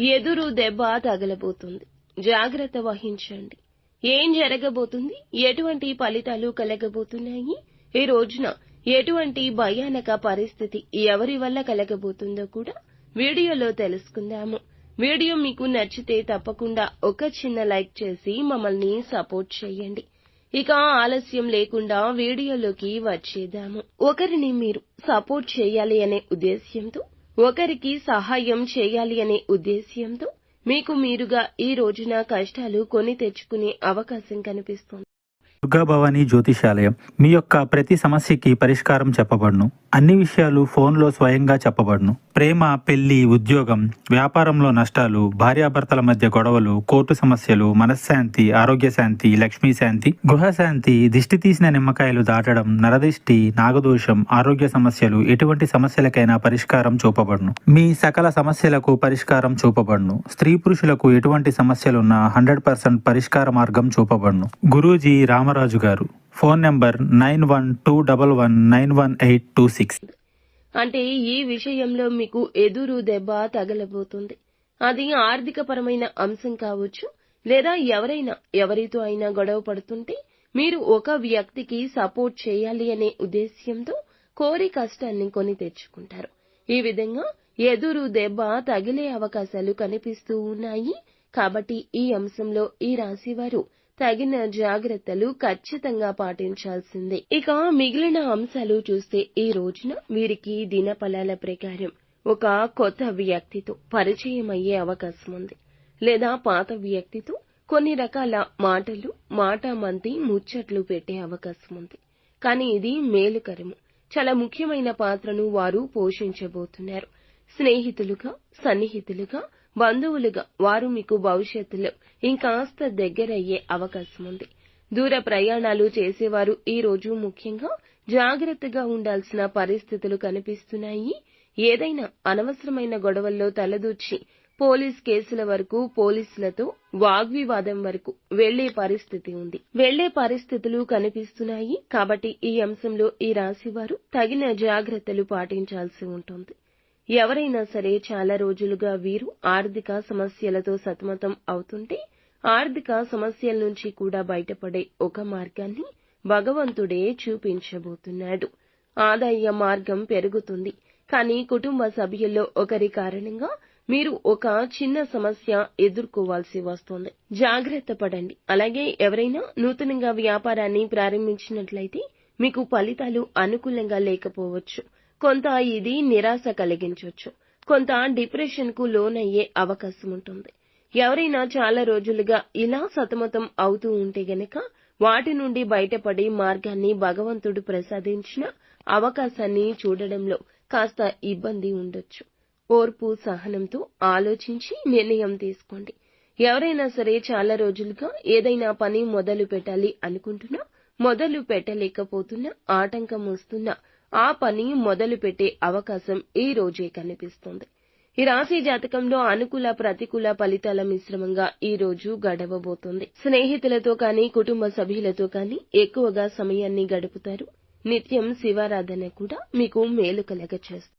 ఎదురు దెబ్బ తగలబోతుంది. జాగ్రత్త వహించండి. ఏం జరగబోతుంది, ఎటువంటి ఫలితాలు కలగబోతున్నాయి, ఈ రోజున ఎటువంటి భయానక పరిస్థితి ఎవరి వల్ల కలగబోతుందో కూడా వీడియోలో తెలుసుకుందాము. వీడియో మీకు నచ్చితే తప్పకుండా ఒక చిన్న లైక్ చేసి మమ్మల్ని సపోర్ట్ చేయండి. ఇక ఆలస్యం లేకుండా వీడియోలోకి వచ్చేద్దాము. ఒకరిని మీరు సపోర్ట్ చేయాలి అనే ఉద్దేశ్యంతో, ఒకరికి సహాయం చేయాలి అనే ఉద్దేశ్యంతో మీకు మీరుగా ఈ రోజున కష్టాలు కొని తెచ్చుకునే అవకాశం కనిపిస్తుంది. దుర్గా భవానీ జ్యోతిషాలయం మీ యొక్క ప్రతి సమస్యకి పరిష్కారం చెప్పబడును. అన్ని విషయాలు ఫోన్లో స్వయంగా చెప్పబడును. ప్రేమ, పెళ్లి, ఉద్యోగం, వ్యాపారంలో నష్టాలు, భార్యాభర్తల మధ్య గొడవలు, కోర్టు సమస్యలు, మనశ్శాంతి, ఆరోగ్య శాంతి, లక్ష్మీ శాంతి, గృహశాంతి, దిష్టి తీసిన నిమ్మకాయలు దాటడం, నరదిష్టి, నాగదోషం, ఆరోగ్య సమస్యలు, ఎటువంటి సమస్యలకైనా పరిష్కారం చూపబడును. మీ సకల సమస్యలకు పరిష్కారం చూపబడును. స్త్రీ పురుషులకు ఎటువంటి సమస్యలున్నా 100% పరిష్కార మార్గం చూపబడును. గురూజీ రామరాజు గారు. Phone number 9121191826. అంటే ఈ విషయంలో మీకు ఎదురు దెబ్బ తగలబోతుంది. అది ఆర్థికపరమైన అంశం కావచ్చు, లేదా ఎవరితో అయినా గొడవ పడుతుంటే మీరు ఒక వ్యక్తికి సపోర్ట్ చేయాలి అనే ఉద్దేశ్యంతో కోరి కష్టాన్ని కొని తెచ్చుకుంటారు. ఈ విధంగా ఎదురు దెబ్బ తగిలే అవకాశాలు కనిపిస్తూ ఉన్నాయి. కాబట్టి ఈ అంశంలో ఈ రాశివారు తగిన జాగ్రత్తలు ఖచ్చితంగా పాటించాల్సిందే. ఇక మిగిలిన అంశాలు చూస్తే ఈ రోజున వీరికి దినఫలాల ప్రకారం ఒక కొత్త వ్యక్తితో పరిచయం అయ్యే అవకాశం ఉంది, లేదా పాత వ్యక్తితో కొన్ని రకాల మాటామంతి ముచ్చట్లు పెట్టే అవకాశం ఉంది. కానీ ఇది మేలుకరము. చాలా ముఖ్యమైన పాత్రను వారు పోషించబోతున్నారు. స్నేహితులుగా, సన్నిహితులుగా, బంధువులుగా వారు మీకు భవిష్యత్తులో ఇంకాస్త దగ్గరయ్యే అవకాశం ఉంది. దూర ప్రయాణాలు చేసేవారు ఈ రోజు ముఖ్యంగా జాగ్రత్తగా ఉండాల్సిన పరిస్థితులు కనిపిస్తున్నాయి. ఏదైనా అనవసరమైన గొడవల్లో తలదూర్చి పోలీస్ కేసుల వరకు, పోలీసులతో వాగ్వివాదం వరకు వెళ్లే పరిస్థితులు కనిపిస్తున్నాయి. కాబట్టి ఈ అంశంలో ఈ రాశివారు తగిన జాగ్రత్తలు పాటించాల్సి ఉంటుంది. ఎవరైనా సరే చాలా రోజులుగా వీరు ఆర్థిక సమస్యలతో సతమతం అవుతుంటే ఆర్థిక సమస్యల నుంచి కూడా బయటపడే ఒక మార్గాన్ని భగవంతుడే చూపించబోతున్నాడు. ఆదాయ మార్గం పెరుగుతుంది. కానీ కుటుంబ సభ్యుల్లో ఒకరి కారణంగా మీరు ఒక చిన్న సమస్య ఎదుర్కోవాల్సి వస్తుంది. జాగ్రత్త పడండి. అలాగే ఎవరైనా నూతనంగా వ్యాపారాన్ని ప్రారంభించినట్లయితే మీకు ఫలితాలు అనుకూలంగా లేకపోవచ్చు. కొంత ఇది నిరాశ కలిగించవచ్చు. కొంత డిప్రెషన్ కు లోనయ్యే అవకాశం ఉంటుంది. ఎవరైనా చాలా రోజులుగా ఇలా సతమతం అవుతూ ఉంటే గనక వాటి నుండి బయటపడే మార్గాన్ని భగవంతుడు ప్రసాదించిన అవకాశాన్ని చూడడంలో కాస్త ఇబ్బంది ఉండొచ్చు. ఓర్పు, సహనంతో ఆలోచించి నిర్ణయం తీసుకోండి. ఎవరైనా సరే చాలా రోజులుగా ఏదైనా పని మొదలు పెట్టాలి అనుకుంటున్నా, మొదలు పెట్టలేకపోతున్నా, ఆటంకం వస్తున్నా ఆ పని మొదలు పెట్టే అవకాశం ఈ రోజే కనిపిస్తుంది. ఈ రాశి జాతకంలో అనుకూల, ప్రతికూల ఫలితాల మిశ్రమంగా ఈ రోజు గడవబోతోంది. స్నేహితులతో కానీ, కుటుంబ సభ్యులతో కానీ ఎక్కువగా సమయాన్ని గడుపుతారు. నిత్యం శివారాధన కూడా మీకు మేలు కలగచేస్తుంది.